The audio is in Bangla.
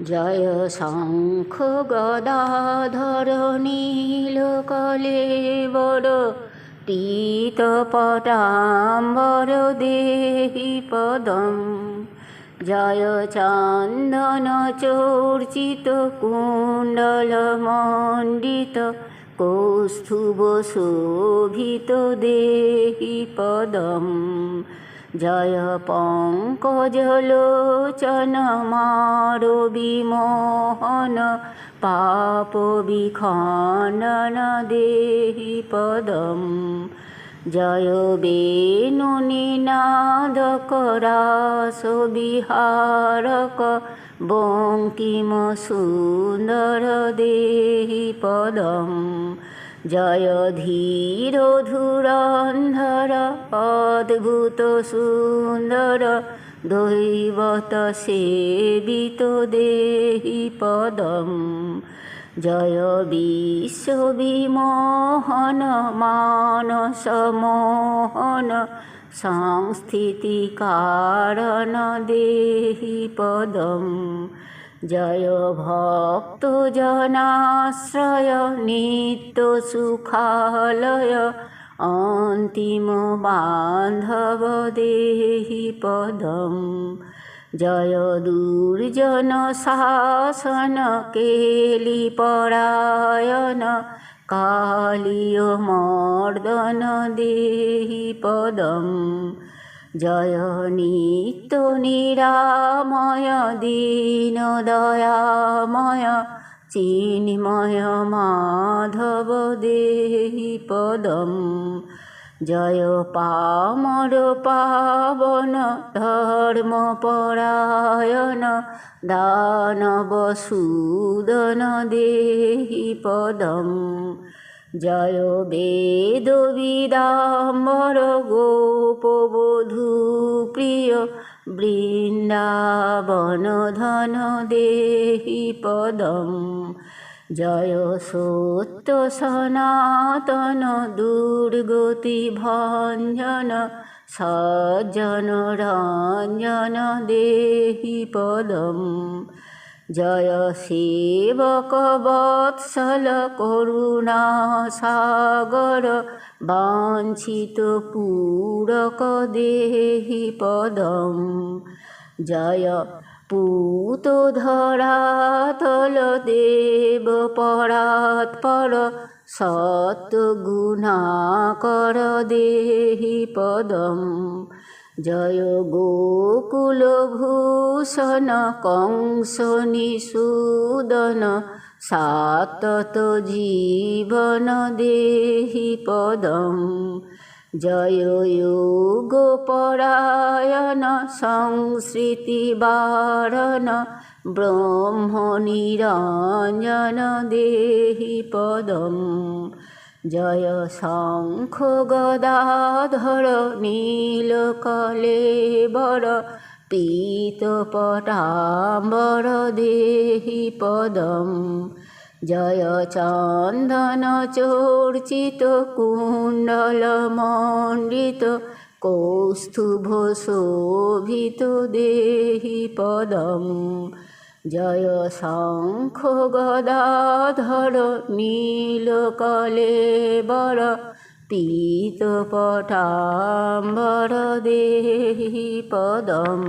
জয় শঙ্খ গদাধর নীলকলেবর পীত পটাম্বর দেহি পদম। জয় চন্দন চর্চিত কুণ্ডলমণ্ডিত কৌস্তুভ শোভিত দেহি পদম। জয় পঙ্কজলোচন মারবিমোহন পাপ বিখণ্ডন দেহি পদম। জয় বেণুনিনাদক রাস বিহারক বঙ্কিম সুন্দর দেহি পদম। জয় ধীর ধুরন্ধর অদ্ভুত সুন্দর দৈবত সেবিত দেহি পদম। জয় বিশ্ববিমোহন মানস মোহন সংস্থিতি কারণ দেহি পদম। জয় ভক্ত জনাশ্রয় নিত্য সুখালয় অন্তিম বান্ধব দেহি পদম। জয় দুর্জন শাসন কেলি পরায়ণ কালীয় মর্দন দেহি পদম। জয় নিত্য নিরাময় দীন দয়াময় চিন্ময় মাধব দেহি পদম। জয় পামর পাবন ধর্মপরায়ণ দানব সূদন দেহি পদম। জয় বেদ বিদাম্বর গোপবধূ প্রিয় বৃন্দাবন ধন দেহি পদম। জয় সত্য সনাতন দুর্গতি ভঞ্জন সজ্জন রঞ্জন দেহি পদম। জয় সেবক বৎসল করুণা সাগর বাঞ্ছিত পূরক দেহি পদম। জয় পূত ধরাতল দেব পরাৎপর সৎগুণাকর দেহি পদম। জয় গোকুল ভূষণ কংস নিষূদন সাতত জীবন দেহি পদম। জয় যোগ পরায়ণ সংস্কৃতি বারণ ব্রহ্ম নিরঞ্জন দেহি পদম। জয় শঙ্খ গদাধর নীলকলেবর পীত পটাম্বর দেহি পদম। জয় চন্দন চর্চিত কুণ্ডলমণ্ডিত কৌস্তুভ শোভিত দেহি পদম। জয় শঙ্খ গদাধর নীলকলেবর পীত পটাম্বর দেহি পদম।